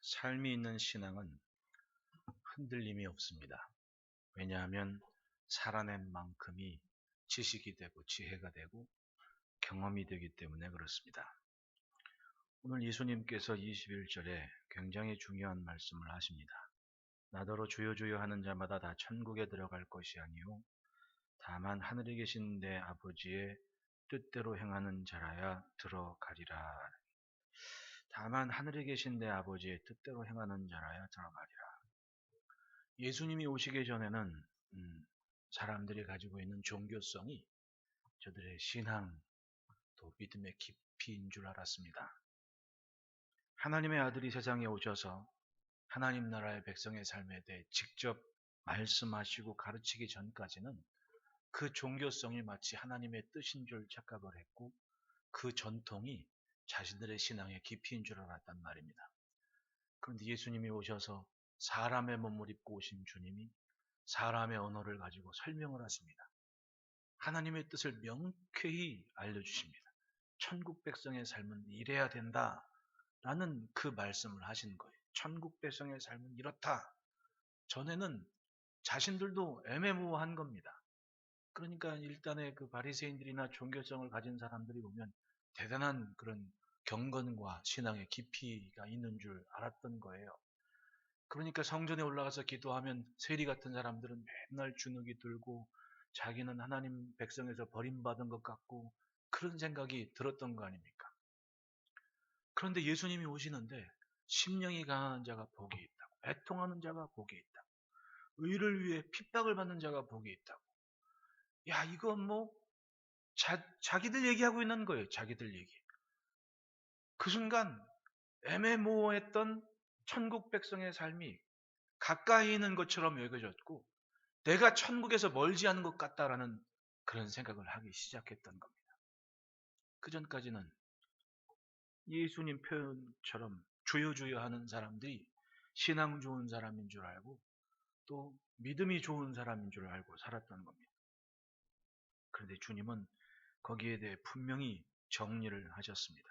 삶이 있는 신앙은 흔들림이 없습니다. 왜냐하면 살아낸 만큼이 지식이 되고 지혜가 되고 경험이 되기 때문에 그렇습니다. 오늘 예수님께서 21절에 굉장히 중요한 말씀을 하십니다. 나더러 주여 주여 하는 자마다 다 천국에 들어갈 것이 아니요 다만 하늘에 계신 내 아버지의 뜻대로 행하는 자라야 들어가리라. 다만 하늘에 계신 내 아버지의 뜻대로 행하는 자라야 들어가리라. 예수님이 오시기 전에는 사람들이 가지고 있는 종교성이 저들의 신앙 또 믿음의 깊이인 줄 알았습니다. 하나님의 아들이 세상에 오셔서 하나님 나라의 백성의 삶에 대해 직접 말씀하시고 가르치기 전까지는 그 종교성이 마치 하나님의 뜻인 줄 착각을 했고 그 전통이 자신들의 신앙의 깊이인 줄 알았단 말입니다. 그런데 예수님이 오셔서 사람의 몸을 입고 오신 주님이 사람의 언어를 가지고 설명을 하십니다. 하나님의 뜻을 명쾌히 알려주십니다. 천국 백성의 삶은 이래야 된다라는 그 말씀을 하신 거예요. 천국 백성의 삶은 이렇다. 전에는 자신들도 애매모호한 겁니다. 그러니까 일단의 그 바리새인들이나 종교성을 가진 사람들이 보면 대단한 그런 경건과 신앙의 깊이가 있는 줄 알았던 거예요. 그러니까 성전에 올라가서 기도하면 세리 같은 사람들은 맨날 주눅이 들고 자기는 하나님 백성에서 버림받은 것 같고 그런 생각이 들었던 거 아닙니까? 그런데 예수님이 오시는데 심령이 강한 자가 복이 있다고, 애통하는 자가 복이 있다고, 의를 위해 핍박을 받는 자가 복이 있다고. 야, 이건 뭐 자기들 얘기하고 있는 거예요. 자기들 얘기. 그 순간 애매모호했던 천국 백성의 삶이 가까이 있는 것처럼 여겨졌고 내가 천국에서 멀지 않은 것 같다라는 그런 생각을 하기 시작했던 겁니다. 그 전까지는 예수님 표현처럼 주여 주여 하는 사람들이 신앙 좋은 사람인 줄 알고 또 믿음이 좋은 사람인 줄 알고 살았던 겁니다. 그런데 주님은 거기에 대해 분명히 정리를 하셨습니다.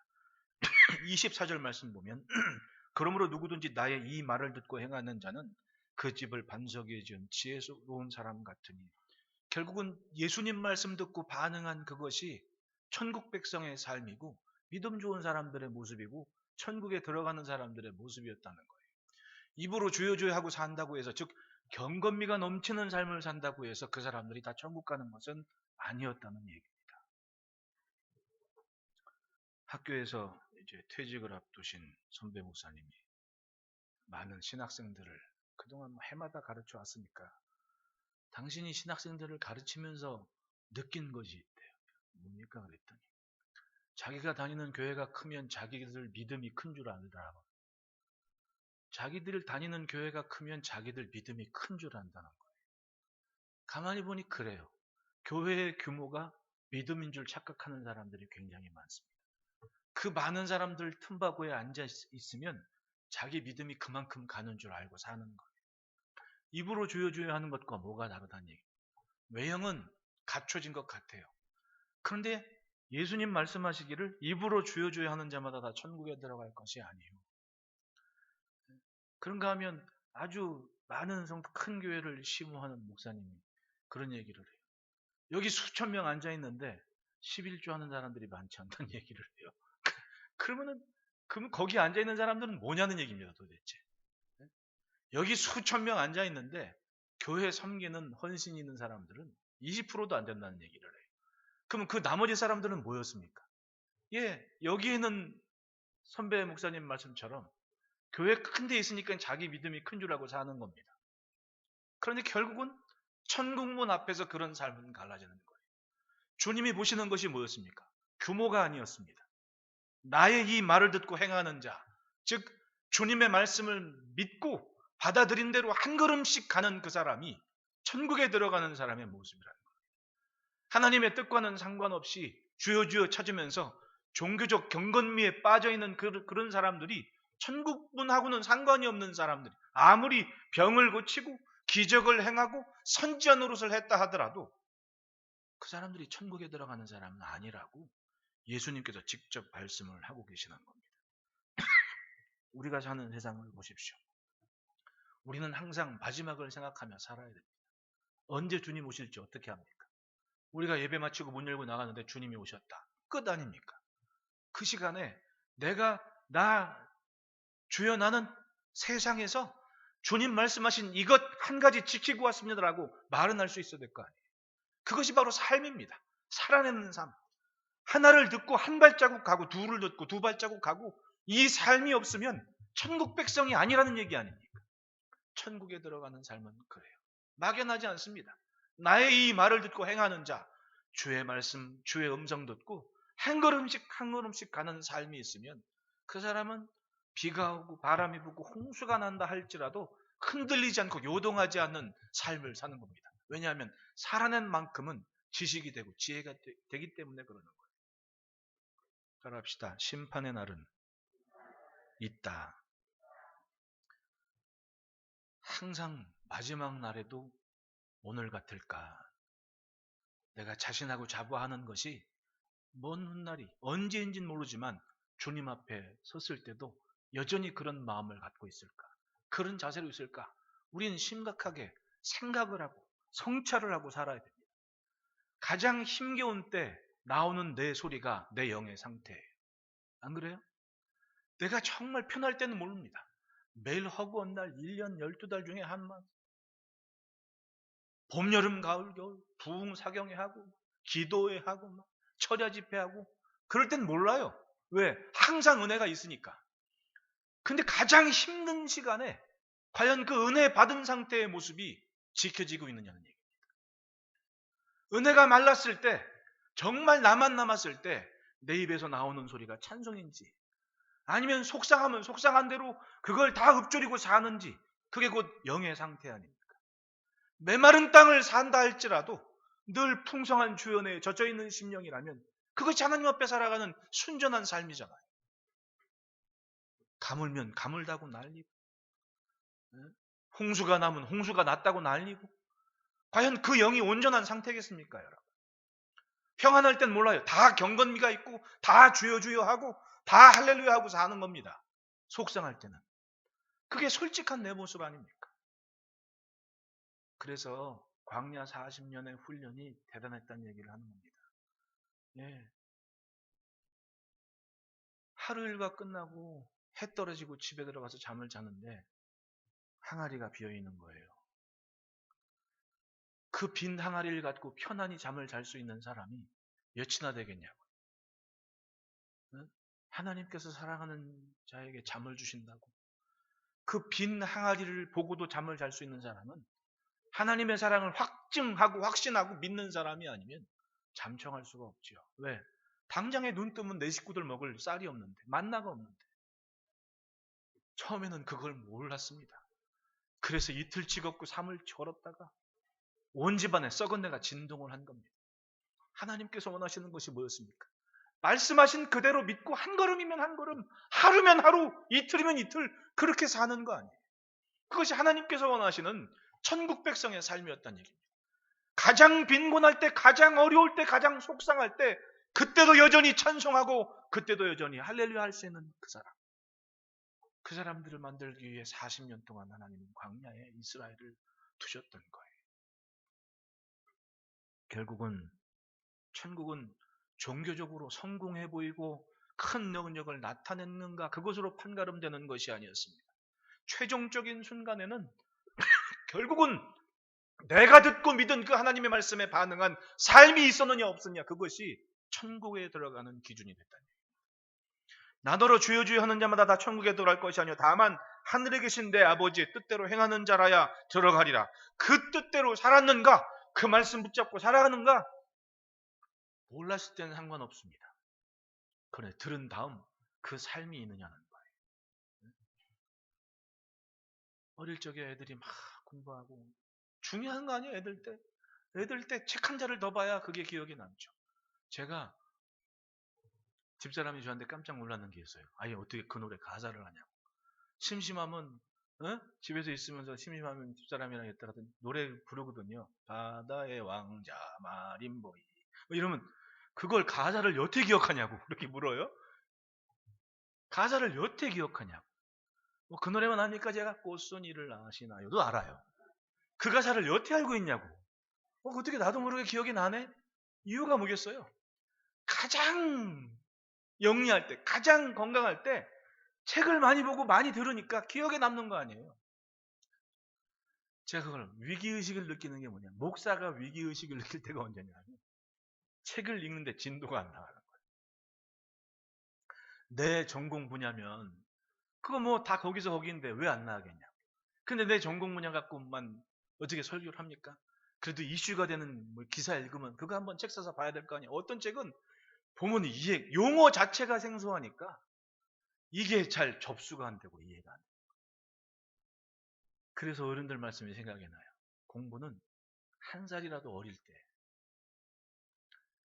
24절 말씀 보면 그러므로 누구든지 나의 이 말을 듣고 행하는 자는 그 집을 반석 위에 지은 지혜로운 사람 같으니 결국은 예수님 말씀 듣고 반응한 그것이 천국 백성의 삶이고 믿음 좋은 사람들의 모습이고 천국에 들어가는 사람들의 모습이었다는 거예요. 입으로 주여 주여 하고 산다고 해서 즉 경건미가 넘치는 삶을 산다고 해서 그 사람들이 다 천국 가는 것은 아니었다는 얘기입니다. 학교에서 이제 퇴직을 앞두신 선배 목사님이 많은 신학생들을 그동안 해마다 가르쳐 왔으니까 당신이 신학생들을 가르치면서 느낀 것이 있대요. 뭡니까? 그랬더니 자기가 다니는 교회가 크면 자기들 믿음이 큰 줄 안다고. 자기들 다니는 교회가 크면 자기들 믿음이 큰 줄 안다는 거예요. 가만히 보니 그래요. 교회의 규모가 믿음인 줄 착각하는 사람들이 굉장히 많습니다. 그 많은 사람들 틈바구에 앉아 있으면 자기 믿음이 그만큼 가는 줄 알고 사는 거예요. 입으로 주여 주여 하는 것과 뭐가 다르다는 얘기예요. 외형은 갖춰진 것 같아요. 그런데 예수님 말씀하시기를 입으로 주여 주여 하는 자마다 다 천국에 들어갈 것이 아니에요. 그런가 하면 아주 많은 큰 교회를 심호하는 목사님이 그런 얘기를 해요. 여기 수천 명 앉아 있는데 11조 하는 사람들이 많지 않다는 얘기를 해요. 그러면 거기 앉아 있는 사람들은 뭐냐는 얘기입니다, 도대체. 여기 수천 명 앉아 있는데 교회 섬기는 헌신 있는 사람들은 20%도 안 된다는 얘기를 해요. 그러면 그 나머지 사람들은 뭐였습니까? 예, 여기에는 선배 목사님 말씀처럼 교회 큰 데 있으니까 자기 믿음이 큰 줄 알고 사는 겁니다. 그런데 결국은 천국문 앞에서 그런 삶은 갈라지는 거예요. 주님이 보시는 것이 뭐였습니까? 규모가 아니었습니다. 나의 이 말을 듣고 행하는 자, 즉 주님의 말씀을 믿고 받아들인 대로 한 걸음씩 가는 그 사람이 천국에 들어가는 사람의 모습이라는 거예요. 하나님의 뜻과는 상관없이 주여 주여 찾으면서 종교적 경건미에 빠져있는 그런 사람들이 천국문하고는 상관이 없는 사람들이 아무리 병을 고치고 기적을 행하고 선지자 노릇을 했다 하더라도 그 사람들이 천국에 들어가는 사람은 아니라고 예수님께서 직접 말씀을 하고 계시는 겁니다. 우리가 사는 세상을 보십시오. 우리는 항상 마지막을 생각하며 살아야 됩니다. 언제 주님 오실지 어떻게 합니까? 우리가 예배 마치고 문 열고 나가는데 주님이 오셨다. 끝 아닙니까? 그 시간에 주여 나는 세상에서 주님 말씀하신 이것 한 가지 지키고 왔습니다라고 말은 할 수 있어야 될 거 아니에요. 그것이 바로 삶입니다. 살아내는 삶. 하나를 듣고 한 발자국 가고 둘을 듣고 두 발자국 가고 이 삶이 없으면 천국 백성이 아니라는 얘기 아닙니까? 천국에 들어가는 삶은 그래요. 막연하지 않습니다. 나의 이 말을 듣고 행하는 자, 주의 말씀, 주의 음성 듣고 한 걸음씩 한 걸음씩 가는 삶이 있으면 그 사람은 비가 오고 바람이 불고 홍수가 난다 할지라도 흔들리지 않고 요동하지 않는 삶을 사는 겁니다. 왜냐하면 살아낸 만큼은 지식이 되고 지혜가 되기 때문에 그러는 거예요. 따라합시다. 심판의 날은 있다. 항상 마지막 날에도 오늘 같을까? 내가 자신하고 자부하는 것이 먼 훗날이 언제인지는 모르지만 주님 앞에 섰을 때도 여전히 그런 마음을 갖고 있을까? 그런 자세로 있을까? 우리는 심각하게 생각을 하고 성찰을 하고 살아야 됩니다. 가장 힘겨운 때 나오는 내 소리가 내 영의 상태예요. 안 그래요? 내가 정말 편할 때는 모릅니다. 매일 허구한 날 1년 12달 중에 한번 봄, 여름, 가을, 겨울 부흥 사경회 하고 기도회 하고 철야 집회하고 그럴 땐 몰라요. 왜? 항상 은혜가 있으니까. 근데 가장 힘든 시간에 과연 그 은혜 받은 상태의 모습이 지켜지고 있느냐는 얘기입니다. 은혜가 말랐을 때 정말 나만 남았을 때 내 입에서 나오는 소리가 찬송인지 아니면 속상하면 속상한 대로 그걸 다 읊조리고 사는지 그게 곧 영의 상태 아닙니까? 메마른 땅을 산다 할지라도 늘 풍성한 주연에 젖어있는 심령이라면 그것이 하나님 앞에 살아가는 순전한 삶이잖아요. 가물면 가물다고 난리고 홍수가 나면 홍수가 났다고 난리고 과연 그 영이 온전한 상태겠습니까 여러분? 평안할 땐 몰라요. 다 경건미가 있고 다 주여 주여 하고 다 할렐루야 하고 사는 겁니다. 속상할 때는. 그게 솔직한 내 모습 아닙니까? 그래서 광야 40년의 훈련이 대단했다는 얘기를 하는 겁니다. 예. 하루 일과 끝나고 해 떨어지고 집에 들어가서 잠을 자는데 항아리가 비어있는 거예요. 그 빈 항아리를 갖고 편안히 잠을 잘 수 있는 사람이 몇이나 되겠냐고. 하나님께서 사랑하는 자에게 잠을 주신다고. 그 빈 항아리를 보고도 잠을 잘 수 있는 사람은 하나님의 사랑을 확증하고 확신하고 믿는 사람이 아니면 잠청할 수가 없지요. 왜? 당장에 눈 뜨면 내 식구들 먹을 쌀이 없는데 만나가 없는데 처음에는 그걸 몰랐습니다. 그래서 이틀 찍었고 3을 걸었다가 온 집안에 썩은 내가 진동을 한 겁니다. 하나님께서 원하시는 것이 뭐였습니까? 말씀하신 그대로 믿고 한 걸음이면 한 걸음, 하루면 하루, 이틀이면 이틀 그렇게 사는 거 아니에요. 그것이 하나님께서 원하시는 천국 백성의 삶이었다는 얘기입니다. 가장 빈곤할 때, 가장 어려울 때, 가장 속상할 때 그때도 여전히 찬송하고 그때도 여전히 할렐루야 할 수 있는 그 사람. 그 사람들을 만들기 위해 40년 동안 하나님은 광야에 이스라엘을 두셨던 거예요. 결국은 천국은 종교적으로 성공해 보이고 큰 능력을 나타냈는가 그것으로 판가름되는 것이 아니었습니다. 최종적인 순간에는 결국은 내가 듣고 믿은 그 하나님의 말씀에 반응한 삶이 있었느냐 없었느냐 그것이 천국에 들어가는 기준이 됐다는 얘기입니다. 나더러 주여 주여 하는 자마다 다 천국에 들어갈 것이 아니요 다만 하늘에 계신 내 아버지의 뜻대로 행하는 자라야 들어가리라. 그 뜻대로 살았는가? 그 말씀 붙잡고 살아가는가? 몰랐을 때는 상관없습니다. 그래 들은 다음 그 삶이 있느냐는 거예요. 어릴 적에 애들이 막 공부하고 중요한 거 아니에요. 애들 때 책 한 자를 더 봐야 그게 기억에 남죠. 제가 집사람이 저한테 깜짝 놀라는 게 있어요. 아니 어떻게 그 노래 가사를 하냐고. 심심하면 집에서 있으면서 심심하면 집사람이랑 있다가 노래 부르거든요. 바다의 왕자 마린보이 이러면 그걸 가사를 여태 기억하냐고 그렇게 물어요. 가사를 여태 기억하냐고. 그 노래만 합니까? 제가 꽃순이를 아시나요도 알아요. 그 가사를 여태 알고 있냐고. 어떻게 나도 모르게 기억이 나네? 이유가 뭐겠어요? 가장 영리할 때, 가장 건강할 때 책을 많이 보고 많이 들으니까 기억에 남는 거 아니에요. 제가 그걸 위기의식을 느끼는 게 뭐냐. 목사가 위기의식을 느낄 때가 언제냐면 책을 읽는데 진도가 안 나가는 거예요. 내 전공 분야면 그거 뭐 다 거기서 거기인데 왜 안 나가겠냐. 근데 내 전공 분야 갖고만 어떻게 설교를 합니까? 그래도 이슈가 되는 뭐 기사 읽으면 그거 한번 책 사서 봐야 될 거 아니에요. 어떤 책은 보면 용어 자체가 생소하니까 이게 잘 접수가 안 되고 이해가 안 돼요. 그래서 어른들 말씀이 생각이 나요. 공부는 한 살이라도 어릴 때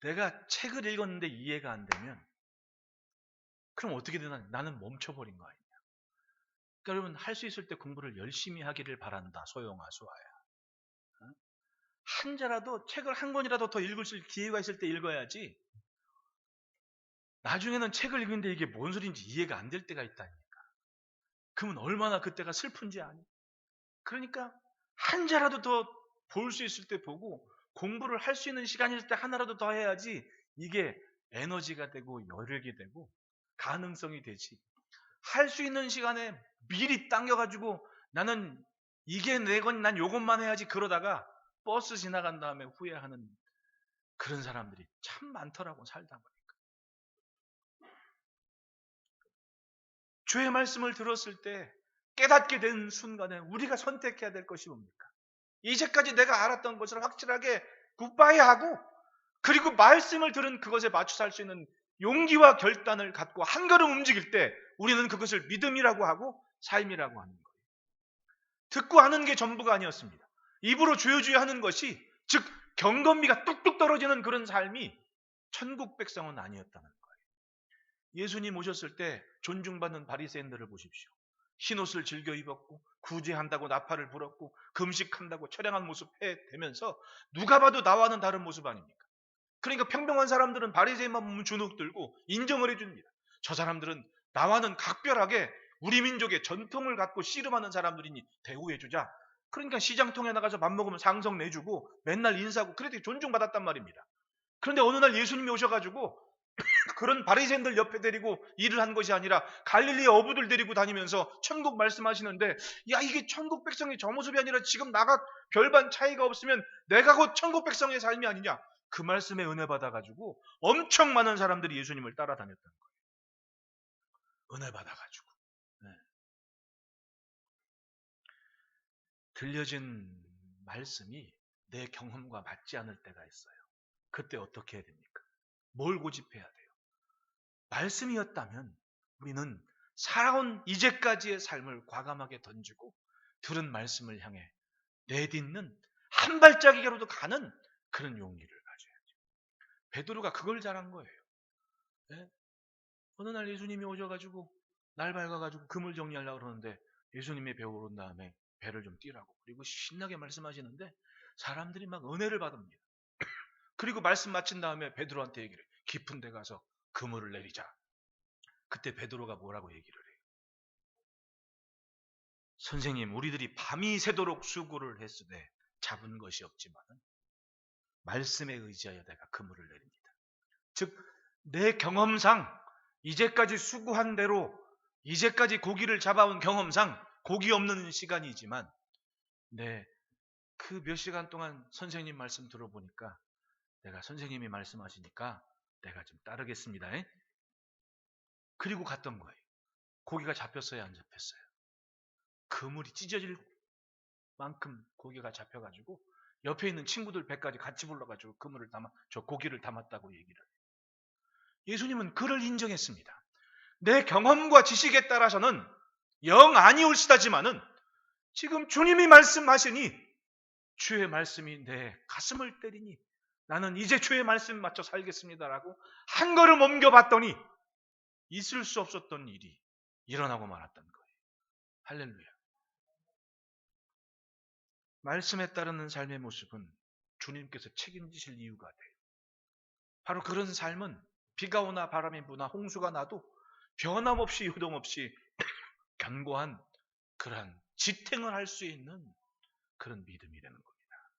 내가 책을 읽었는데 이해가 안 되면 그럼 어떻게 되나? 나는 멈춰버린 거 아니냐. 그러니까 여러분 할 수 있을 때 공부를 열심히 하기를 바란다. 소영아, 수아야. 한 자라도 책을 한 권이라도 더 읽을 기회가 있을 때 읽어야지. 나중에는 책을 읽는데 이게 뭔 소리인지 이해가 안 될 때가 있다니까. 그러면 얼마나 그때가 슬픈지 아니? 그러니까 한 자라도 더 볼 수 있을 때 보고 공부를 할 수 있는 시간이 있을 때 하나라도 더 해야지 이게 에너지가 되고 여력이 되고 가능성이 되지. 할 수 있는 시간에 미리 당겨가지고 나는 이게 내건 난 요것만 해야지 그러다가 버스 지나간 다음에 후회하는 그런 사람들이 참 많더라고 살다 보니까. 주의 말씀을 들었을 때 깨닫게 된 순간에 우리가 선택해야 될 것이 뭡니까? 이제까지 내가 알았던 것을 확실하게 굿바이 하고 그리고 말씀을 들은 그것에 맞춰 살 수 있는 용기와 결단을 갖고 한 걸음 움직일 때 우리는 그것을 믿음이라고 하고 삶이라고 하는 거예요. 듣고 하는 게 전부가 아니었습니다. 입으로 주여주여 하는 것이 즉 경건미가 뚝뚝 떨어지는 그런 삶이 천국 백성은 아니었다는 거예요. 예수님 오셨을 때 존중받는 바리새인들을 보십시오. 흰옷을 즐겨 입었고 구제한다고 나팔을 불었고 금식한다고 처량한 모습 해대면서 누가 봐도 나와는 다른 모습 아닙니까? 그러니까 평범한 사람들은 바리새인만 보면 주눅 들고 인정을 해줍니다. 저 사람들은 나와는 각별하게 우리 민족의 전통을 갖고 씨름하는 사람들이니 대우해주자. 그러니까 시장통에 나가서 밥 먹으면 상성 내주고 맨날 인사하고 그래도 존중받았단 말입니다. 그런데 어느 날 예수님이 오셔가지고 그런 바리새인들 옆에 데리고 일을 한 것이 아니라 갈릴리 어부들 데리고 다니면서 천국 말씀하시는데 야 이게 천국 백성의 저 모습이 아니라 지금 나가 별반 차이가 없으면 내가 곧 천국 백성의 삶이 아니냐. 그 말씀에 은혜 받아가지고 엄청 많은 사람들이 예수님을 따라다녔던 거예요. 은혜 받아가지고. 네. 들려진 말씀이 내 경험과 맞지 않을 때가 있어요. 그때 어떻게 해야 됩니까? 뭘 고집해야 돼요? 말씀이었다면 우리는 살아온 이제까지의 삶을 과감하게 던지고 들은 말씀을 향해 내딛는 한 발짝이라도 가는 그런 용기를 가져야죠. 베드로가 그걸 잘한 거예요. 네? 어느 날 예수님이 오셔가지고 날 밝아가지고 그물 정리하려고 그러는데 예수님의 배 오른 다음에 배를 좀 띄라고 그리고 신나게 말씀하시는데 사람들이 막 은혜를 받습니다. 그리고 말씀 마친 다음에 베드로한테 얘기를 해요. 깊은 데 가서 그물을 내리자. 그때 베드로가 뭐라고 얘기를 해요? 선생님, 우리들이 밤이 새도록 수고를 했으되 잡은 것이 없지만은 말씀에 의지하여 내가 그물을 내립니다. 즉, 내 경험상 이제까지 수고한 대로 이제까지 고기를 잡아온 경험상 고기 없는 시간이지만 그 몇 시간 동안 선생님 말씀 들어보니까 내가 선생님이 말씀하시니까 내가 좀 따르겠습니다. 그리고 갔던 거예요. 고기가 잡혔어요, 안 잡혔어요? 그물이 찢어질 만큼 고기가 잡혀가지고 옆에 있는 친구들 배까지 같이 불러가지고 저 고기를 담았다고 얘기를 해요. 예수님은 그를 인정했습니다. 내 경험과 지식에 따라서는 영 아니올시다지만은 지금 주님이 말씀하시니 주의 말씀이 내 가슴을 때리니 나는 이제 주의 말씀 맞춰 살겠습니다라고 한 걸음 옮겨봤더니 있을 수 없었던 일이 일어나고 말았던 거예요. 할렐루야. 말씀에 따르는 삶의 모습은 주님께서 책임지실 이유가 돼요. 바로 그런 삶은 비가 오나 바람이 부나 홍수가 나도 변함없이 요동없이 견고한 그러한 지탱을 할 수 있는 그런 믿음이 되는 겁니다.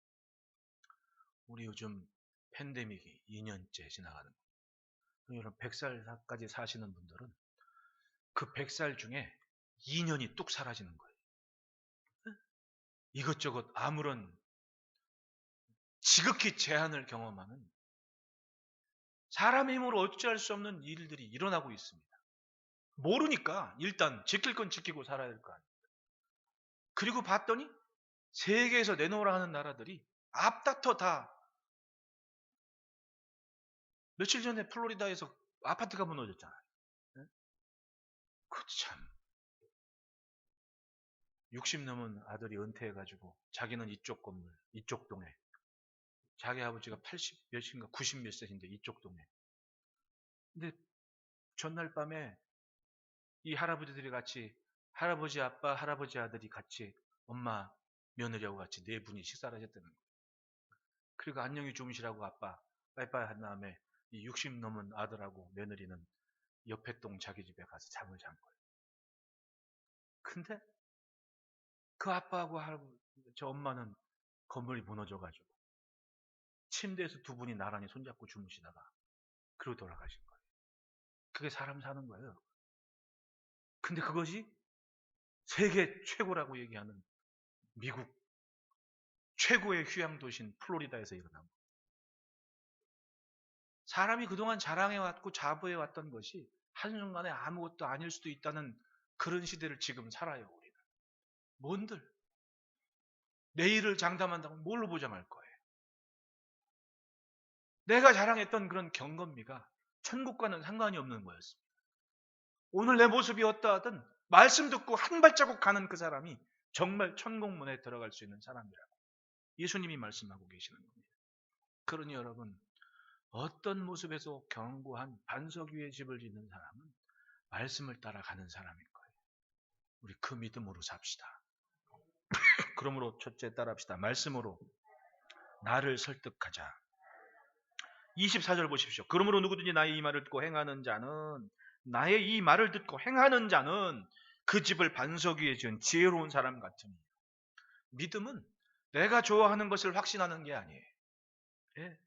우리 요즘 팬데믹이 2년째 지나가는 거예요. 여러분 100살까지 사시는 분들은 그 100살 중에 2년이 뚝 사라지는 거예요. 이것저것 아무런 지극히 제한을 경험하는 사람의 힘으로 어찌할 수 없는 일들이 일어나고 있습니다. 모르니까 일단 지킬 건 지키고 살아야 될 거 아니에요. 그리고 봤더니 세계에서 내놓으라 하는 나라들이 앞다퉈 다 며칠 전에 플로리다에서 아파트가 무너졌잖아요. 네? 그 참 60 넘은 아들이 은퇴해가지고 자기는 이쪽 건물, 이쪽 동에 자기 아버지가 80 몇인가 90 몇 세인데 이쪽 동에 근데 전날 밤에 이 할아버지들이 같이 할아버지 아빠 할아버지 아들이 같이 엄마 며느리하고 같이 네 분이 식사를 하셨다는 거예요. 그리고 안녕히 주무시라고 아빠 빠이빠이 한 다음에 이 60 넘은 아들하고 며느리는 옆에 동 자기 집에 가서 잠을 잔 거예요. 근데 그 아빠하고 저 엄마는 건물이 무너져가지고 침대에서 두 분이 나란히 손잡고 주무시다가 그러고 돌아가신 거예요. 그게 사람 사는 거예요. 근데 그것이 세계 최고라고 얘기하는 미국 최고의 휴양 도시인 플로리다에서 일어난 거예요. 사람이 그동안 자랑해왔고 자부해왔던 것이 한순간에 아무것도 아닐 수도 있다는 그런 시대를 지금 살아요. 우리는. 뭔들 내일을 장담한다고 뭘로 보장할 거예요? 내가 자랑했던 그런 경건미가 천국과는 상관이 없는 거였습니다. 오늘 내 모습이 어떠하든 말씀 듣고 한 발자국 가는 그 사람이 정말 천국문에 들어갈 수 있는 사람이라고 예수님이 말씀하고 계시는 겁니다. 그러니 여러분 어떤 모습에서 견고한 반석 위에 집을 짓는 사람은 말씀을 따라가는 사람인 거예요. 우리 그 믿음으로 삽시다. 그러므로 첫째 따라합시다. 말씀으로 나를 설득하자. 24절 보십시오. 그러므로 누구든지 나의 이 말을 듣고 행하는 자는 나의 이 말을 듣고 행하는 자는 그 집을 반석 위에 지은 지혜로운 사람 같으니. 믿음은 내가 좋아하는 것을 확신하는 게 아니에요. 예?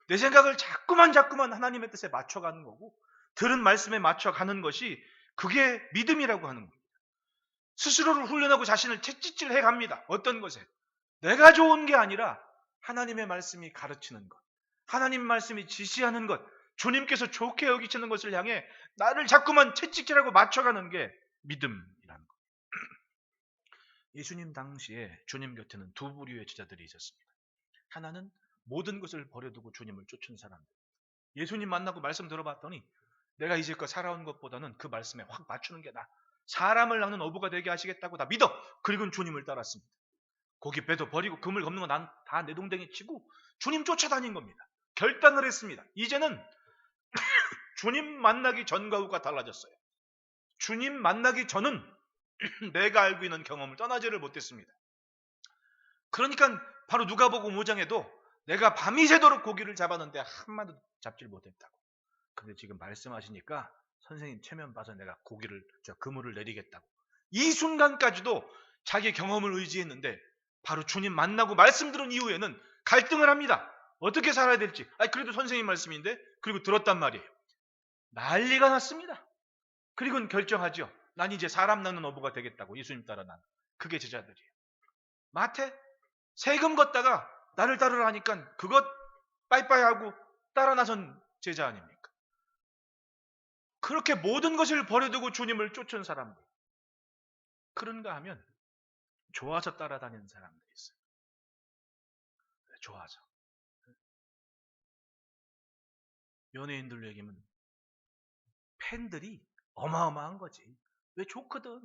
내 생각을 자꾸만 하나님의 뜻에 맞춰가는 거고 들은 말씀에 맞춰가는 것이 그게 믿음이라고 하는 겁니다. 스스로를 훈련하고 자신을 채찍질해 갑니다. 어떤 것에? 내가 좋은 게 아니라 하나님의 말씀이 가르치는 것, 하나님 말씀이 지시하는 것, 주님께서 좋게 여기시는 것을 향해 나를 자꾸만 채찍질하고 맞춰가는 게 믿음이라는 것. 예수님 당시에 주님 곁에는 두 부류의 제자들이 있었습니다. 하나는 모든 것을 버려두고 주님을 쫓은 사람들. 예수님 만나고 말씀 들어봤더니 내가 이제껏 살아온 것보다는 그 말씀에 확 맞추는 게 나아. 사람을 낚는 어부가 되게 하시겠다고 다 믿어. 그리고는 주님을 따랐습니다. 고기 배도 버리고 그물 걷는 거 난 다 내동댕이 치고 주님 쫓아다닌 겁니다. 결단을 했습니다. 이제는 주님 만나기 전과 후가 달라졌어요. 주님 만나기 전은 내가 알고 있는 경험을 떠나지를 못했습니다. 그러니까 바로 누가복음 5장에도 내가 밤이 새도록 고기를 잡았는데 한마디도 잡질 못했다고. 근데 지금 말씀하시니까 선생님 체면 봐서 내가 그물을 내리겠다고. 이 순간까지도 자기 경험을 의지했는데 바로 주님 만나고 말씀 들은 이후에는 갈등을 합니다. 어떻게 살아야 될지. 그래도 선생님 말씀인데 그리고 들었단 말이에요. 난리가 났습니다. 그리고는 결정하죠. 난 이제 사람 낚는 어부가 되겠다고. 예수님 따라 난. 그게 제자들이에요. 마태 세금 걷다가 나를 따르라 하니까 그것 빠이빠이 하고 따라 나선 제자 아닙니까? 그렇게 모든 것을 버려두고 주님을 쫓은 사람들. 그런가 하면 좋아서 따라다니는 사람들이 있어요. 좋아서. 연예인들 얘기면 팬들이 어마어마한 거지. 왜 좋거든.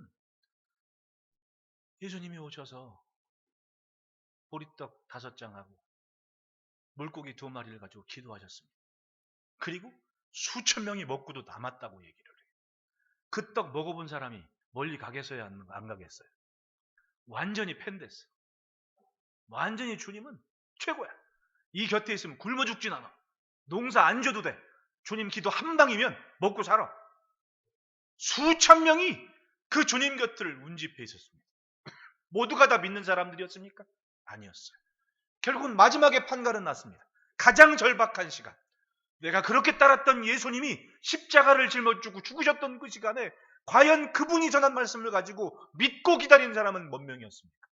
예수님이 오셔서 보리떡 5장하고 물고기 2마리를 가지고 기도하셨습니다. 그리고 수천 명이 먹고도 남았다고 얘기를 해요. 그 떡 먹어본 사람이 멀리 가겠어요? 안 가겠어요? 완전히 팬 됐어요. 완전히 주님은 최고야. 이 곁에 있으면 굶어 죽진 않아. 농사 안 줘도 돼. 주님 기도 한 방이면 먹고 살아. 수천 명이 그 주님 곁을 운집해 있었습니다. 모두가 다 믿는 사람들이었습니까? 아니었어요. 결국은 마지막에 판가름 났습니다. 가장 절박한 시간. 내가 그렇게 따랐던 예수님이 십자가를 짊어지고 죽으셨던 그 시간에 과연 그분이 전한 말씀을 가지고 믿고 기다리는 사람은 몇 명이었습니까?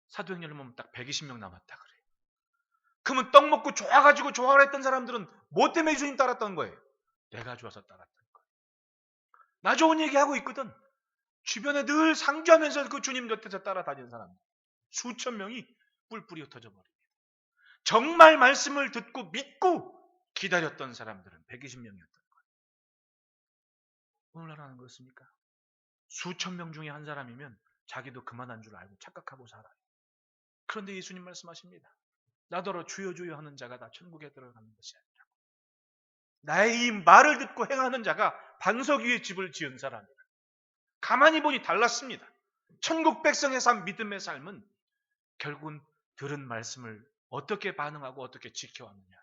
사도행전을 보면 딱 120명 남았다 그래요. 그러면 떡 먹고 좋아가지고 좋아를 했던 사람들은 뭐 때문에 예수님 따랐던 거예요? 내가 좋아서 따랐던 거예요. 나 좋은 얘기하고 있거든. 주변에 늘 상주하면서 그 주님 곁에서 따라다니는 사람들 수천 명이 뿔뿔이 흩어져 버립니다. 정말 말씀을 듣고 믿고 기다렸던 사람들은 120명이었던 거예요. 오늘날은 그렇습니까? 수천 명 중에 한 사람이면 자기도 그만한 줄 알고 착각하고 살아요. 그런데 예수님 말씀하십니다. 나더러 주여 주여 하는 자가 다 천국에 들어가는 것이 아니라 나의 이 말을 듣고 행하는 자가 반석 위에 집을 지은 사람이다. 가만히 보니 달랐습니다. 천국 백성의 삶, 믿음의 삶은 결국은 들은 말씀을 어떻게 반응하고 어떻게 지켜왔느냐.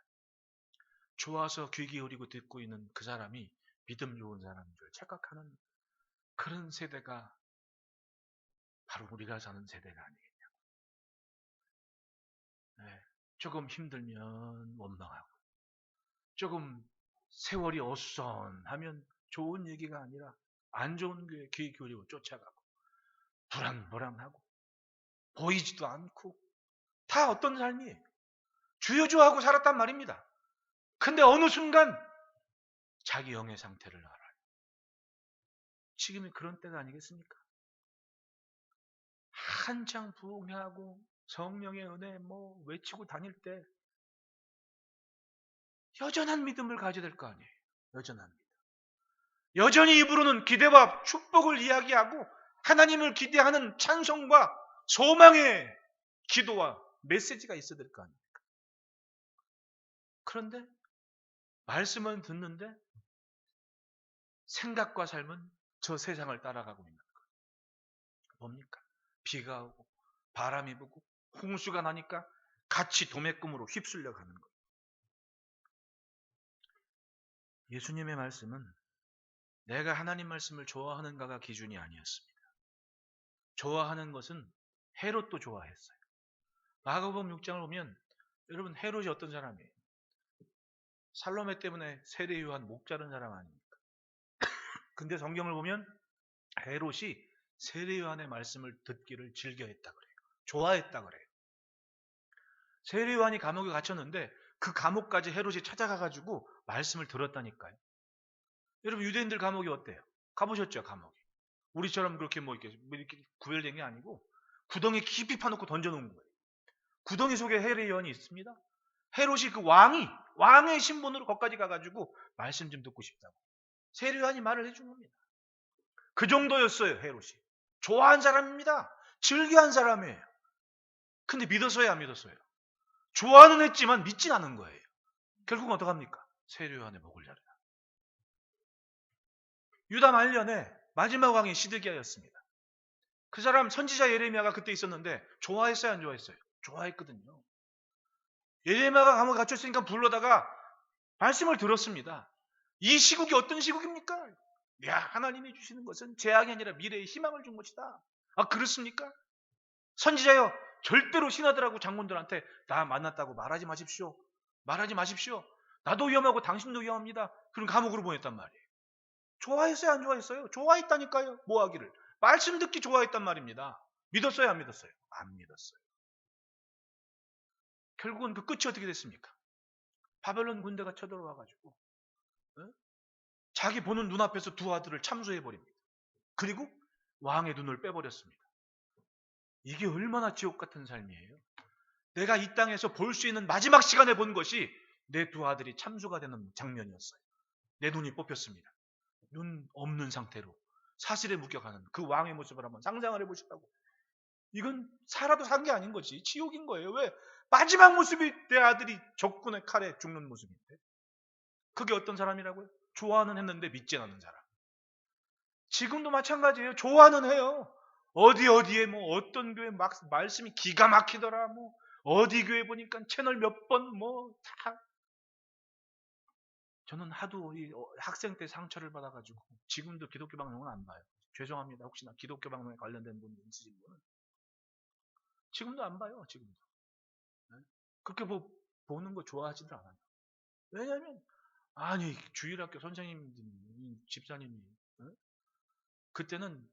좋아서 귀 기울이고 듣고 있는 그 사람이 믿음 좋은 사람인 줄 착각하는 그런 세대가 바로 우리가 사는 세대가 아니겠냐고. 네, 조금 힘들면 원망하고 조금 세월이 어수선하면 좋은 얘기가 아니라 안 좋은 교회 귀 기울이고 쫓아가고 불안불안하고 보이지도 않고 다 어떤 삶이에요. 주여주하고 살았단 말입니다. 근데 어느 순간 자기 영의 상태를 알아요. 지금이 그런 때가 아니겠습니까? 한창 부흥하고 성령의 은혜 외치고 다닐 때 여전한 믿음을 가져야 될 거 아니에요. 여전한 믿음. 여전히 입으로는 기대와 축복을 이야기하고 하나님을 기대하는 찬송과 소망의 기도와 메시지가 있어야 될 거 아닙니까? 그런데 말씀은 듣는데 생각과 삶은 저 세상을 따라가고 있는 거예요. 뭡니까? 비가 오고 바람이 불고 홍수가 나니까 같이 도매금으로 휩쓸려 가는 거예요. 예수님의 말씀은 내가 하나님 말씀을 좋아하는가가 기준이 아니었습니다. 좋아하는 것은 헤롯도 좋아했어요. 마가복음 6장을 보면 여러분 헤롯이 어떤 사람이에요? 살로메 때문에 세례요한 목 자른 사람 아닙니까? 근데 성경을 보면 헤롯이 세례요한의 말씀을 듣기를 즐겨했다 그래요. 좋아했다 그래요. 세례요한이 감옥에 갇혔는데 그 감옥까지 헤롯이 찾아가가지고 말씀을 들었다니까요. 여러분 유대인들 감옥이 어때요? 가보셨죠 감옥에? 우리처럼 그렇게 이렇게 구별된 게 아니고 구덩이 깊이 파놓고 던져놓은 거예요. 구덩이 속에 세례요한이 있습니다. 헤롯이 그 왕의 신분으로 거기까지 가가지고 말씀 좀 듣고 싶다고 세례요한이 말을 해준 겁니다. 그 정도였어요 헤롯이. 좋아한 사람입니다. 즐겨한 사람이에요. 근데 믿었어요 안 믿었어요? 좋아는 했지만 믿진 않은 거예요. 결국은 어떡합니까? 세례요한의 목을 자르다. 유다 말년에 마지막 왕이 시드기야였습니다. 그 사람 선지자 예레미야가 그때 있었는데 좋아했어요 안 좋아했어요? 좋아했거든요. 예레미야가 감옥에 갇혔으니까 불러다가 말씀을 들었습니다. 이 시국이 어떤 시국입니까? 야, 하나님이 주시는 것은 재앙이 아니라 미래의 희망을 준 것이다. 아, 그렇습니까? 선지자여, 절대로 신하들하고 장군들한테 나 만났다고 말하지 마십시오. 말하지 마십시오. 나도 위험하고 당신도 위험합니다. 그럼 감옥으로 보냈단 말이에요. 좋아했어요 안 좋아했어요? 좋아했다니까요. 뭐 하기를. 말씀 듣기 좋아했단 말입니다. 믿었어요 안 믿었어요? 안 믿었어요. 결국은 그 끝이 어떻게 됐습니까? 바벨론 군대가 쳐들어와가지고 자기 보는 눈앞에서 두 아들을 참수해버립니다. 그리고 왕의 눈을 빼버렸습니다. 이게 얼마나 지옥 같은 삶이에요. 내가 이 땅에서 볼 수 있는 마지막 시간에 본 것이 내 두 아들이 참수가 되는 장면이었어요. 내 눈이 뽑혔습니다. 눈 없는 상태로 사슬에 묶여가는 그 왕의 모습을 한번 상상을 해보시라고. 이건 살아도 산 게 아닌 거지. 지옥인 거예요. 왜? 마지막 모습이 내 아들이 적군의 칼에 죽는 모습인데. 그게 어떤 사람이라고요? 좋아는 했는데 믿지 않는 사람. 지금도 마찬가지예요. 좋아는 해요. 어디에 어떤 교회 말씀이 기가 막히더라. 어디 교회 보니까 채널 몇 번 다. 저는 하도 이 학생 때 상처를 받아가지고 지금도 기독교 방송은 안 봐요. 죄송합니다. 혹시나 기독교 방송에 관련된 분이 있으신 분은 지금도 안 봐요. 지금도. 네? 그렇게 보는 거 좋아하지도 않아요. 왜냐하면 아니 주일학교 선생님, 집사님이 그때는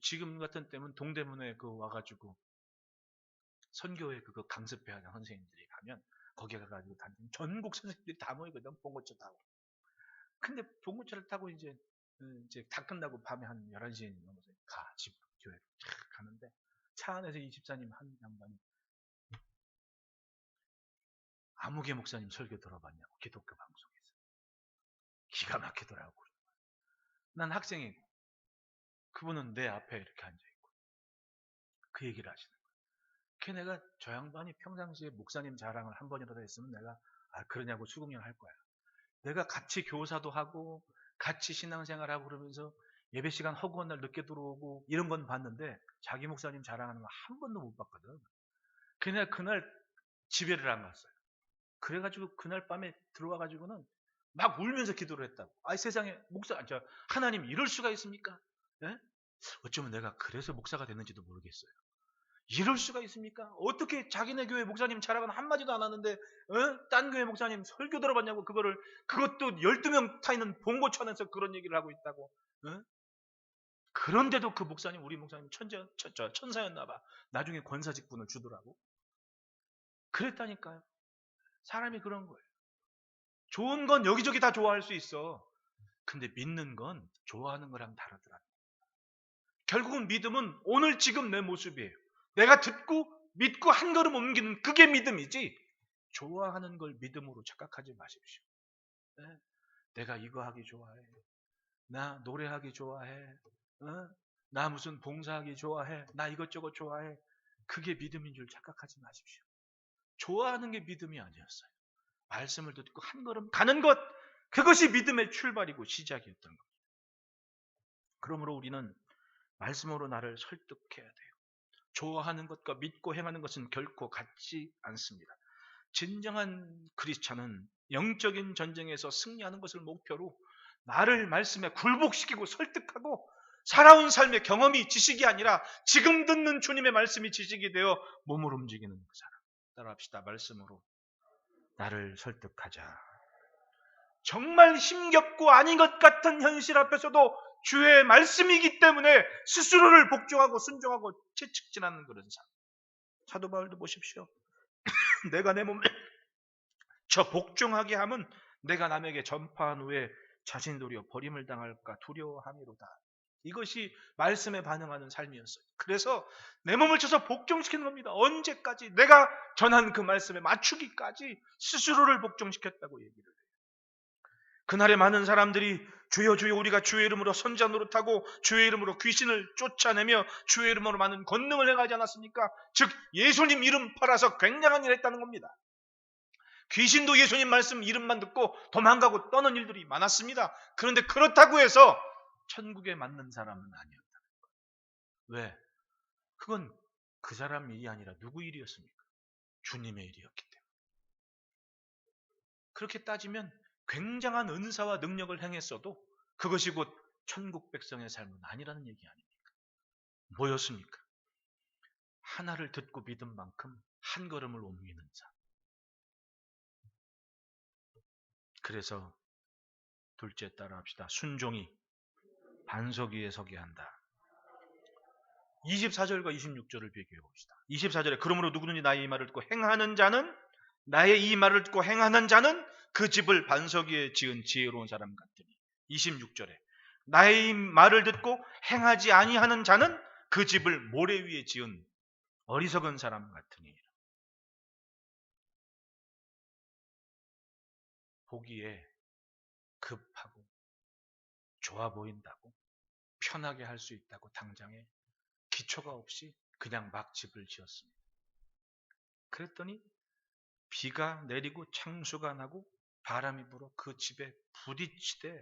지금 같은 때면 동대문에 와가지고 선교회 그거 강습회 하는 선생님들이 가면 거기에 가가지고 전국 선생님들이 다 모이거든. 봉고차 타고. 근데 봉고차를 타고 이제 다 끝나고 밤에 한 11시에 넘어서 집으로 교회로 쫙 가는데 차 안에서 이 집사님 한 양반이 아무개 목사님 설교 들어봤냐고, 기독교 방송에서. 기가 막히더라고. 난 학생이고 그분은 내 앞에 이렇게 앉아있고 그 얘기를 하시는 거예요. 걔네가 저 양반이 평상시에 목사님 자랑을 한 번이라도 했으면 내가 그러냐고 수긍을 할 거야. 내가 같이 교사도 하고 같이 신앙생활하고 그러면서 예배 시간 허구한 날 늦게 들어오고 이런 건 봤는데 자기 목사님 자랑하는 거 한 번도 못 봤거든. 걔네가 그날 집회를 안 갔어요. 그래가지고 그날 밤에 들어와가지고는 막 울면서 기도를 했다고. 세상에 하나님 이럴 수가 있습니까? 예? 어쩌면 내가 그래서 목사가 됐는지도 모르겠어요. 이럴 수가 있습니까? 어떻게 자기네 교회 목사님 자랑은 한마디도 안 하는데 딴 교회 목사님 설교 들어봤냐고 그것도 12명 타 있는 봉고천에서 그런 얘기를 하고 있다고. 그런데도 그 목사님, 우리 목사님 천사였나 봐. 나중에 권사 직분을 주더라고. 그랬다니까요. 사람이 그런 거예요. 좋은 건 여기저기 다 좋아할 수 있어. 근데 믿는 건 좋아하는 거랑 다르더라. 결국은 믿음은 오늘 지금 내 모습이에요. 내가 듣고 믿고 한 걸음 옮기는 그게 믿음이지, 좋아하는 걸 믿음으로 착각하지 마십시오. 네? 내가 이거 하기 좋아해. 나 노래하기 좋아해. 나 무슨 봉사하기 좋아해. 나 이것저것 좋아해. 그게 믿음인 줄 착각하지 마십시오. 좋아하는 게 믿음이 아니었어요. 말씀을 듣고 한 걸음 가는 것, 그것이 믿음의 출발이고 시작이었던 겁니다. 그러므로 우리는 말씀으로 나를 설득해야 돼요. 좋아하는 것과 믿고 행하는 것은 결코 같지 않습니다. 진정한 크리스찬은 영적인 전쟁에서 승리하는 것을 목표로 나를 말씀에 굴복시키고 설득하고 살아온 삶의 경험이 지식이 아니라 지금 듣는 주님의 말씀이 지식이 되어 몸을 움직이는 그 사람. 따라합시다. 말씀으로 나를 설득하자. 정말 힘겹고 아닌 것 같은 현실 앞에서도 주의 말씀이기 때문에 스스로를 복종하고 순종하고 채찍질하는 그런 삶. 사도 바울도 보십시오. 내가 내 몸에 저 복종하게 하면 내가 남에게 전파한 후에 자신 도리어 버림을 당할까 두려워함이로다. 이것이 말씀에 반응하는 삶이었어요. 그래서 내 몸을 쳐서 복종시키는 겁니다. 언제까지? 내가 전한 그 말씀에 맞추기까지 스스로를 복종시켰다고 얘기를 해요. 그날에 많은 사람들이 주여 주여 우리가 주의 이름으로 선자 노릇하고 주의 이름으로 귀신을 쫓아내며 주의 이름으로 많은 권능을 행하지 않았습니까? 즉 예수님 이름 팔아서 굉장한 일을 했다는 겁니다. 귀신도 예수님 말씀 이름만 듣고 도망가고 떠는 일들이 많았습니다. 그런데 그렇다고 해서 천국에 맞는 사람은 아니었다는 거예요. 왜? 그건 그 사람 일이 아니라 누구 일이었습니까? 주님의 일이었기 때문에. 그렇게 따지면 굉장한 은사와 능력을 행했어도 그것이 곧 천국 백성의 삶은 아니라는 얘기 아닙니까? 뭐였습니까? 하나를 듣고 믿은 만큼 한 걸음을 옮기는 삶. 그래서 둘째 따라합시다. 순종이 반석 위에 서게 한다. 24절과 26절을 비교해 봅시다. 24절에 그러므로 누구든지 나의 이 말을 듣고 행하는 자는, 나의 이 말을 듣고 행하는 자는 그 집을 반석 위에 지은 지혜로운 사람 같으니. 26절에 나의 이 말을 듣고 행하지 아니하는 자는 그 집을 모래 위에 지은 어리석은 사람 같으니. 보기에 급하고 좋아 보인다고 편하게 할 수 있다고 당장에 기초가 없이 그냥 막 집을 지었습니다. 그랬더니 비가 내리고 창수가 나고 바람이 불어 그 집에 부딪히되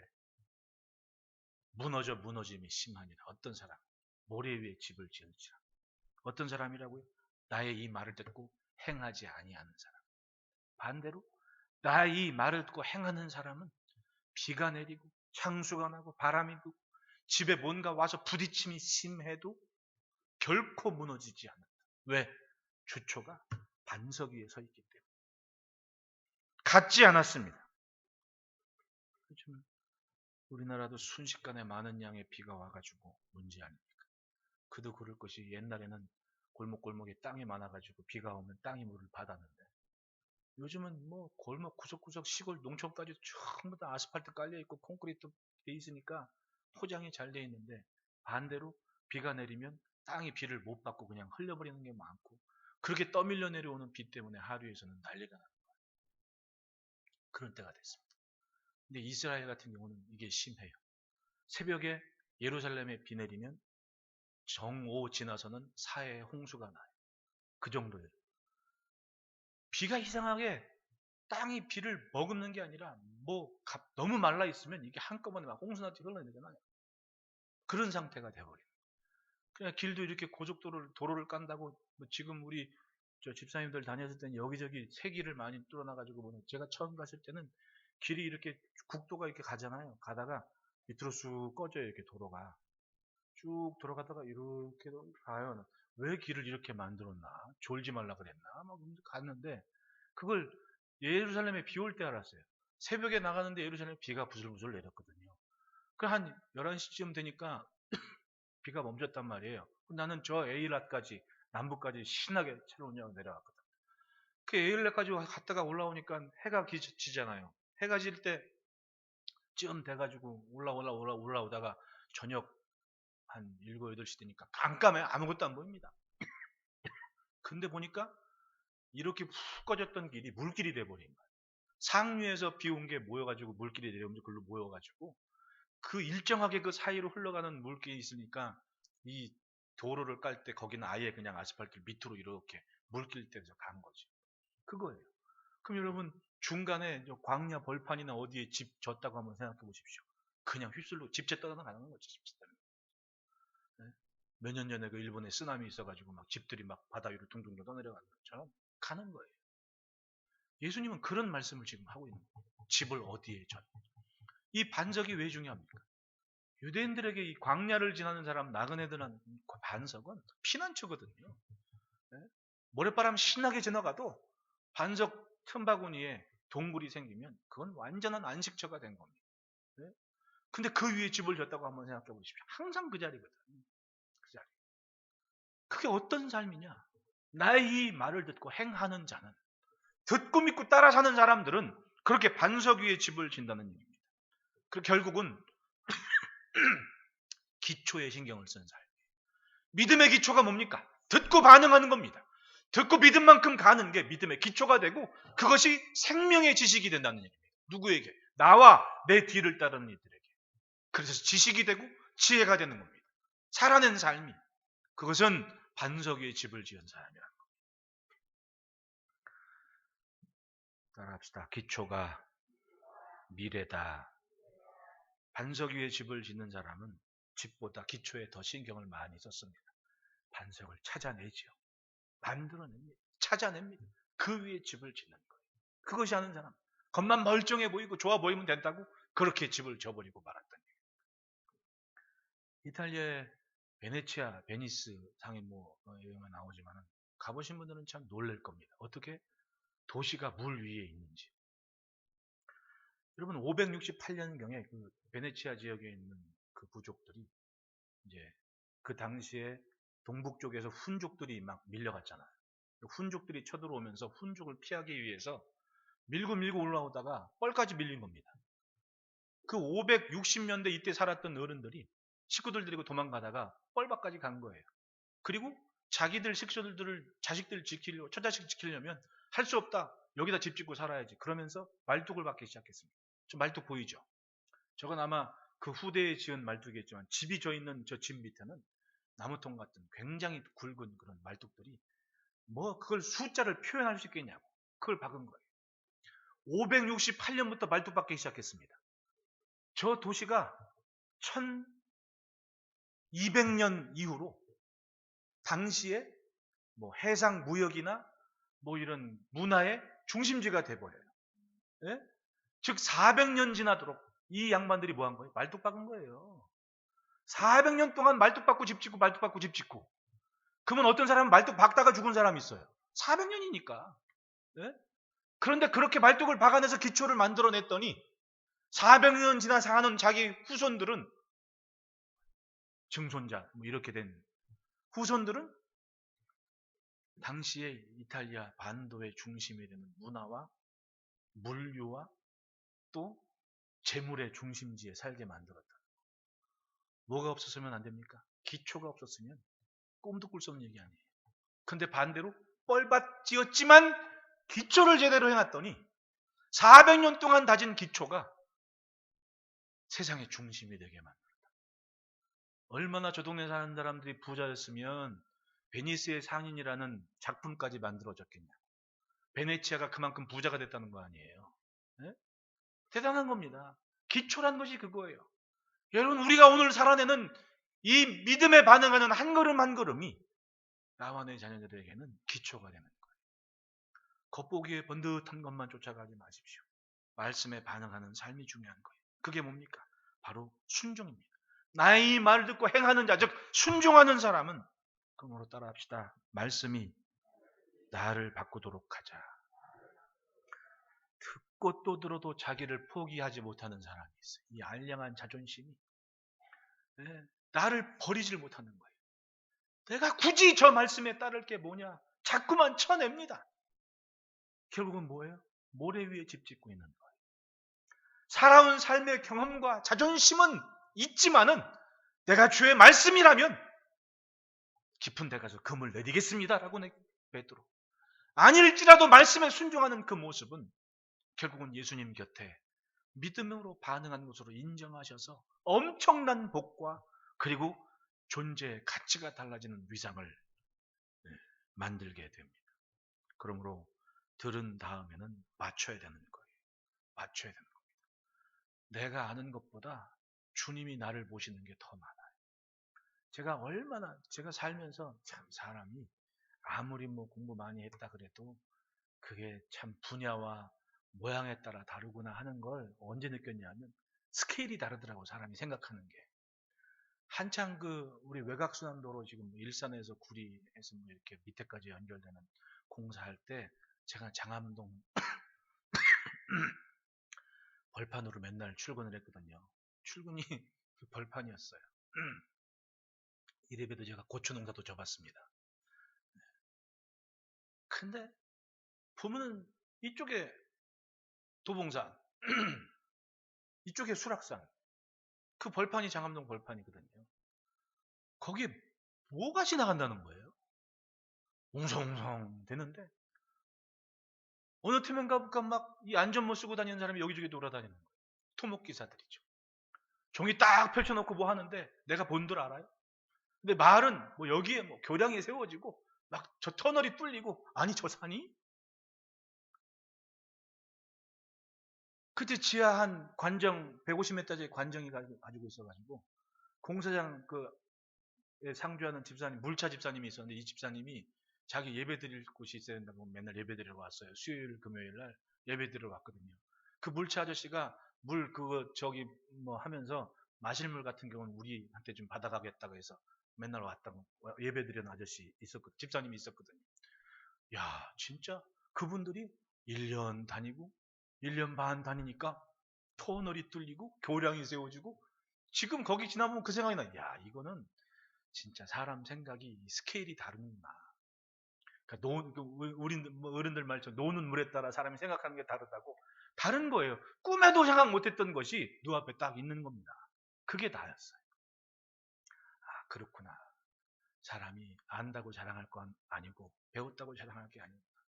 무너짐이 심하니라. 어떤 사람? 모래 위에 집을 지을지라. 어떤 사람이라고요? 나의 이 말을 듣고 행하지 아니하는 사람. 반대로 나의 이 말을 듣고 행하는 사람은 비가 내리고 창수가 나고 바람이 불고 집에 뭔가 와서 부딪힘이 심해도 결코 무너지지 않는다. 왜? 주초가 반석 위에 서 있기 때문에. 갖지 않았습니다. 그렇지만 우리나라도 순식간에 많은 양의 비가 와가지고 문제 아닙니까? 그도 그럴 것이 옛날에는 골목골목에 땅이 많아가지고 비가 오면 땅이 물을 받았는데 요즘은 뭐 골목 구석구석 시골 농촌까지 전부 다 아스팔트 깔려있고 콘크리트 돼 있으니까 포장이 잘 돼 있는데 반대로 비가 내리면 땅이 비를 못 받고 그냥 흘려버리는 게 많고 그렇게 떠밀려 내려오는 비 때문에 하류에서는 난리가 나는 거예요. 그런 때가 됐습니다. 근데 이스라엘 같은 경우는 이게 심해요. 새벽에 예루살렘에 비 내리면 정오 지나서는 사해에 홍수가 나요. 그 정도예요. 비가 이상하게 땅이 비를 머금는 게 아니라 너무 말라 있으면 이게 한꺼번에 막 홍수나듯이 흘러내리잖아요. 그런 상태가 돼버려요. 그냥 길도 이렇게 도로를 깐다고 지금 우리 저 집사님들 다녔을 때는 여기저기 새 길을 많이 뚫어놔가지고 제가 처음 갔을 때는 길이 이렇게 국도가 이렇게 가잖아요. 가다가 밑으로 쑥 꺼져요. 이렇게 도로가 쭉 들어가다가 이렇게 가요. 왜 길을 이렇게 만들었나? 졸지 말라 그랬나? 막 갔는데 그걸 예루살렘에 비 올 때 알았어요. 새벽에 나가는데 예루살렘에 비가 부슬부슬 내렸거든요. 그 한 11시쯤 되니까 비가 멈췄단 말이에요. 나는 저 에일랏까지 남부까지 신나게 차를 운전하고 내려갔거든. 그 에일랏까지 갔다가 올라오니까 해가 지잖아요. 해가 질 때쯤 돼가지고 올라오다가 저녁 한 7, 8시 되니까 깜깜해. 아무것도 안 보입니다. 근데 보니까 이렇게 푹 꺼졌던 길이 물길이 돼버린 거예요. 상류에서 비 온 게 모여가지고 물길이 내려오면서 그걸로 모여가지고 그 일정하게 그 사이로 흘러가는 물길이 있으니까 이 도로를 깔 때 거기는 아예 그냥 아스팔트 밑으로 이렇게 물길 떼서 간 거죠. 그거예요. 그럼 여러분 중간에 광야 벌판이나 어디에 집 졌다고 한번 생각해 보십시오. 그냥 휩쓸고 집채 떠나가는 거죠. 집채 떠나. 네? 몇 년 전에 그 일본에 쓰나미 있어가지고 막 집들이 막 바다 위로 둥둥 떠내려가는 것처럼 가는 거예요. 예수님은 그런 말씀을 지금 하고 있는 거예요. 집을 어디에 졌? 이 반석이 왜 중요합니까? 유대인들에게 이 광야를 지나는 사람, 나그네들한 반석은 피난처거든요. 네? 모래바람 신나게 지나가도 반석 틈바구니에 동굴이 생기면 그건 완전한 안식처가 된 겁니다. 네? 근데 그 위에 집을 졌다고 한번 생각해 보십시오. 항상 그 자리거든. 그 자리. 그게 어떤 삶이냐? 나의 이 말을 듣고 행하는 자는 듣고 믿고 따라 사는 사람들은 그렇게 반석 위에 집을 진다는 얘기입니다. 그 결국은 기초에 신경을 쓴 삶. 믿음의 기초가 뭡니까? 듣고 반응하는 겁니다. 듣고 믿음 만큼 가는 게 믿음의 기초가 되고 그것이 생명의 지식이 된다는 얘기입니다. 누구에게? 나와 내 뒤를 따르는 이들에게. 그래서 지식이 되고 지혜가 되는 겁니다. 살아낸 삶이. 그것은 반석 위에 집을 지은 사람이라는 겁니다. 따라합시다. 기초가 미래다. 반석 위에 집을 짓는 사람은 집보다 기초에 더 신경을 많이 썼습니다. 반석을 찾아내지요. 만들어냅니다. 찾아냅니다. 그 위에 집을 짓는 거예요. 그것이 하는 사람. 겉만 멀쩡해 보이고 좋아 보이면 된다고 그렇게 집을 져버리고 말았던 얘기예요. 이탈리아의 베네치아, 베니스 상에 영화 나오지만 가보신 분들은 참 놀랄 겁니다. 어떻게 도시가 물 위에 있는지. 여러분 568년경에 그 베네치아 지역에 있는 그 부족들이 이제 그 당시에 동북 쪽에서 훈족들이 막 밀려갔잖아요. 훈족들이 쳐들어오면서 훈족을 피하기 위해서 밀고 올라오다가 뻘까지 밀린 겁니다. 그 560년대 이때 살았던 어른들이 식구들 데리고 도망가다가 뻘밭까지 간 거예요. 그리고 자기들 자식들 지키려고, 처자식 지키려면 할 수 없다. 여기다 집 짓고 살아야지. 그러면서 말뚝을 박기 시작했습니다. 저 말뚝 보이죠? 저건 아마 그 후대에 지은 말뚝이겠지만 집이 져 있는 저 집 밑에는 나무통 같은 굉장히 굵은 그런 말뚝들이 그걸 숫자를 표현할 수 있겠냐고. 그걸 박은 거예요. 568년부터 말뚝 박기 시작했습니다. 저 도시가 1200년 이후로 당시에 해상 무역이나 이런 문화의 중심지가 돼버려요. 예? 즉 400년 지나도록 이 양반들이 뭐 한 거예요? 말뚝 박은 거예요. 400년 동안 말뚝박고 집 짓고 말뚝박고 집 짓고. 그러면 어떤 사람은 말뚝 박다가 죽은 사람이 있어요. 400년이니까. 네? 그런데 그렇게 말뚝을 박아내서 기초를 만들어냈더니 400년 지나 사는 자기 후손들은, 증손자 뭐 이렇게 된 후손들은 당시에 이탈리아 반도의 중심이 되는 문화와 물류와 또 재물의 중심지에 살게 만들었다. 뭐가 없었으면 안 됩니까? 기초가 없었으면 꿈도 꿀 수 없는 얘기 아니에요. 근데 반대로 뻘밭 지었지만 기초를 제대로 해놨더니 400년 동안 다진 기초가 세상의 중심이 되게 만들었다. 얼마나 저 동네 사는 사람들이 부자였으면 베니스의 상인이라는 작품까지 만들어졌겠냐. 베네치아가 그만큼 부자가 됐다는 거 아니에요. 네? 대단한 겁니다. 기초란 것이 그거예요. 여러분, 우리가 오늘 살아내는 이 믿음에 반응하는 한 걸음 한 걸음이 나와 내 자녀들에게는 기초가 되는 거예요. 겉보기에 번듯한 것만 쫓아가지 마십시오. 말씀에 반응하는 삶이 중요한 거예요. 그게 뭡니까? 바로 순종입니다. 나의 말을 듣고 행하는 자, 즉 순종하는 사람은 그러므로 따라합시다. 말씀이 나를 바꾸도록 하자. 듣고 또 들어도 자기를 포기하지 못하는 사람이 있어요. 이 알량한 자존심이 나를 버리질 못하는 거예요. 내가 굳이 저 말씀에 따를 게 뭐냐? 자꾸만 쳐냅니다. 결국은 뭐예요? 모래 위에 집 짓고 있는 거예요. 살아온 삶의 경험과 자존심은 있지만은 내가 주의 말씀이라면 깊은 데 가서 금을 내리겠습니다라고 베드로. 아닐지라도 말씀에 순종하는 그 모습은 결국은 예수님 곁에 믿음으로 반응한 것으로 인정하셔서 엄청난 복과 그리고 존재의 가치가 달라지는 위상을 만들게 됩니다. 그러므로 들은 다음에는 맞춰야 되는 거예요. 맞춰야 되는 겁니다. 내가 아는 것보다 주님이 나를 보시는 게 더 많아요. 제가 살면서 참 사람이 아무리 뭐 공부 많이 했다 그래도 그게 참 분야와 모양에 따라 다르구나 하는 걸 언제 느꼈냐면 스케일이 다르더라고, 사람이 생각하는 게. 한창 우리 외곽순환도로 지금 일산에서 구리에서 뭐 이렇게 밑에까지 연결되는 공사할 때 제가 장암동 벌판으로 맨날 출근을 했거든요. 출근이 벌판이었어요. 이래봬도 제가 고추농사도 져봤습니다. 근데 보면은 이쪽에 도봉산, 이쪽에 수락산, 그 벌판이 장암동 벌판이거든요. 거기에 뭐가 지나간다는 거예요? 웅성웅성 되는데 어느 틈엔 가볼까 막 이 안전모 쓰고 다니는 사람이 여기저기 돌아다니는 거예요. 토목기사들이죠. 종이 딱 펼쳐놓고 뭐 하는데 내가 본들 알아요? 근데 말은 뭐 여기에 뭐 교량이 세워지고 막 저 터널이 뚫리고, 아니 저 산이? 그때 지하 한 관정 150m짜리 관정이 가지고 있어가지고 공사장 상주하는 집사님, 물차 집사님이 있었는데 이 집사님이 자기 예배 드릴 곳이 있어야 된다고 맨날 예배 드리러 왔어요. 수요일 금요일 날 예배 드리러 왔거든요. 그 물차 아저씨가 물 저기 뭐 하면서 마실 물 같은 경우는 우리한테 좀 받아가겠다고 해서 맨날 왔다고 예배 드리는 아저씨 집사님이 있었거든요. 야, 진짜 그분들이 1년 다니고 1년 반 다니니까 터널이 뚫리고 교량이 세워지고, 지금 거기 지나보면 그 생각이 나. 야, 이거는 진짜 사람 생각이 스케일이 다르구나. 그러니까 우리 어른들 말처럼 노는 물에 따라 사람이 생각하는 게 다르다고. 다른 거예요. 꿈에도 생각 못했던 것이 눈앞에 딱 있는 겁니다. 그게 나였어요. 아, 그렇구나. 사람이 안다고 자랑할 건 아니고 배웠다고 자랑할 게 아니구나.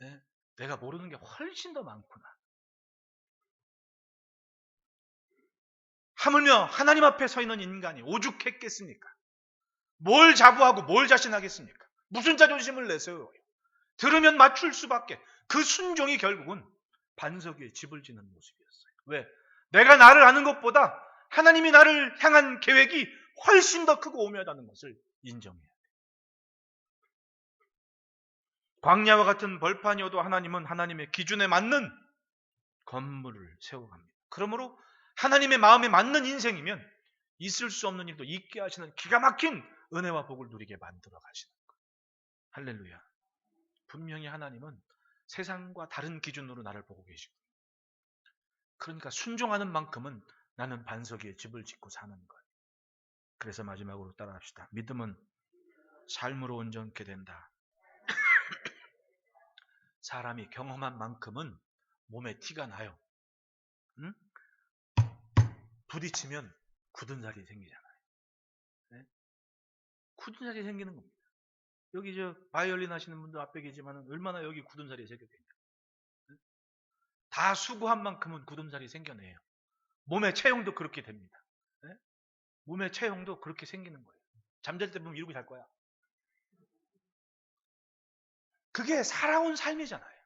네? 내가 모르는 게 훨씬 더 많구나. 하물며 하나님 앞에 서 있는 인간이 오죽했겠습니까? 뭘 자부하고 뭘 자신하겠습니까? 무슨 자존심을 내세워요? 들으면 맞출 수밖에. 그 순종이 결국은 반석 위에 집을 짓는 모습이었어요. 왜? 내가 나를 아는 것보다 하나님이 나를 향한 계획이 훨씬 더 크고 오묘하다는 것을 인정해야 돼요. 광야와 같은 벌판이어도 하나님은 하나님의 기준에 맞는 건물을 세워갑니다. 그러므로 하나님의 마음에 맞는 인생이면 있을 수 없는 일도 있게 하시는 기가 막힌 은혜와 복을 누리게 만들어 가시는 거예요. 할렐루야. 분명히 하나님은 세상과 다른 기준으로 나를 보고 계시고, 그러니까 순종하는 만큼은 나는 반석 위에 집을 짓고 사는 거예요. 그래서 마지막으로 따라합시다. 믿음은 삶으로 온전케 된다. 사람이 경험한 만큼은 몸에 티가 나요. 응? 부딪히면 굳은 살이 생기잖아요. 네? 굳은 살이 생기는 겁니다. 여기 바이올린 하시는 분들 앞에 계시지만 얼마나 여기 굳은 살이 생겨요. 다 수고한 만큼은 굳은 살이 생겨내요. 몸의 체형도 그렇게 됩니다. 네? 몸의 체형도 그렇게 생기는 거예요. 잠잘 때 보면 이러고 잘 거야. 그게 살아온 삶이잖아요.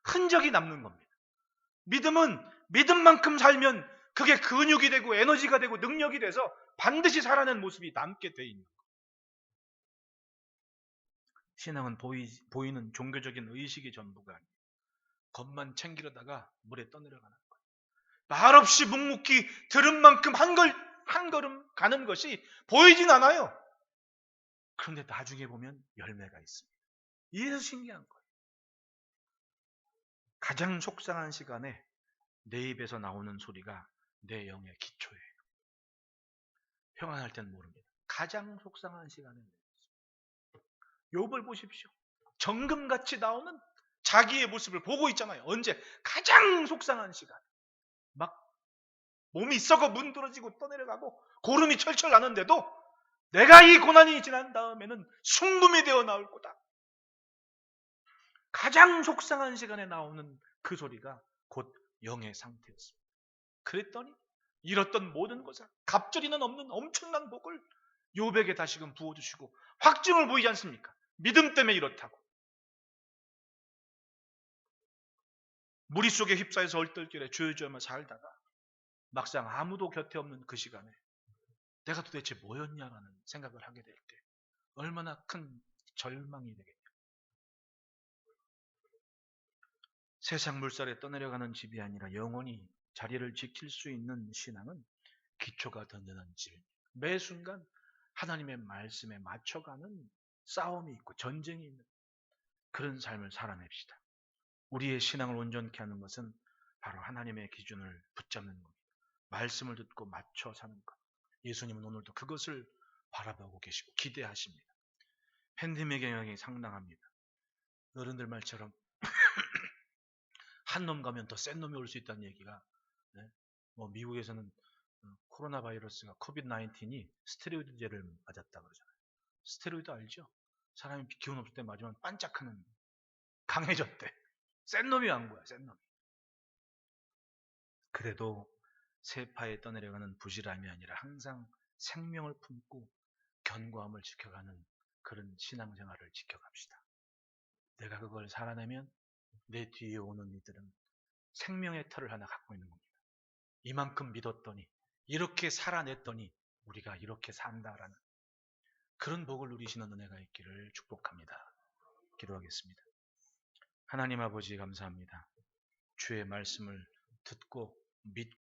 흔적이 남는 겁니다. 믿음은 믿음만큼 살면 그게 근육이 되고 에너지가 되고 능력이 돼서 반드시 살아낸 모습이 남게 돼 있는 거예요. 신앙은 보이는 종교적인 의식이 전부가 아니에요. 겉만 챙기려다가 물에 떠내려가는 거예요. 말없이 묵묵히 들은 만큼 한 걸음 가는 것이 보이진 않아요. 그런데 나중에 보면 열매가 있습니다. 이래서 신기한 거예요. 가장 속상한 시간에 내 입에서 나오는 소리가 내 영의 기초예요. 평안할 땐 모릅니다. 가장 속상한 시간에 욥을 보십시오. 정금같이 나오는 자기의 모습을 보고 있잖아요. 언제? 가장 속상한 시간. 막 몸이 썩어 문드러지고 떠내려가고 고름이 철철 나는데도 내가 이 고난이 지난 다음에는 순금이 되어 나올 거다. 가장 속상한 시간에 나오는 그 소리가 곧 영의 상태였습니다. 그랬더니 잃었던 모든 것을 갑절이는 없는 엄청난 복을 욥에게 다시금 부어주시고 확증을 보이지 않습니까? 믿음 때문에 이렇다고. 무리 속에 휩싸여서 얼떨결에 주저주저하며 살다가 막상 아무도 곁에 없는 그 시간에 내가 도대체 뭐였냐라는 생각을 하게 될 때 얼마나 큰 절망이 되겠냐. 세상 물살에 떠내려가는 집이 아니라 영원히 자리를 지킬 수 있는 신앙은 기초가 든든한 집. 매 순간 하나님의 말씀에 맞춰가는 싸움이 있고 전쟁이 있는 그런 삶을 살아냅시다. 우리의 신앙을 온전케 하는 것은 바로 하나님의 기준을 붙잡는 겁니다. 말씀을 듣고 맞춰 사는 것. 예수님은 오늘도 그것을 바라보고 계시고 기대하십니다. 팬데믹 영향이 상당합니다. 어른들 말처럼 한 놈 가면 더 센 놈이 올 수 있다는 얘기가, 네? 미국에서는 코로나 바이러스가 코비드-19이 스테로이드제를 맞았다 그러잖아요. 스테로이드 알죠? 사람이 기운 없을 때 맞으면 반짝하는, 강해졌대. 센 놈이 안 거야, 센 놈이. 그래도 세파에 떠내려가는 부실함이 아니라 항상 생명을 품고 견고함을 지켜가는 그런 신앙생활을 지켜갑시다. 내가 그걸 살아내면 내 뒤에 오는 이들은 생명의 터를 하나 갖고 있는 겁니다. 이만큼 믿었더니, 이렇게 살아냈더니 우리가 이렇게 산다라는 그런 복을 누리시는 은혜가 있기를 축복합니다. 기도하겠습니다. 하나님 아버지 감사합니다. 주의 말씀을 듣고 믿고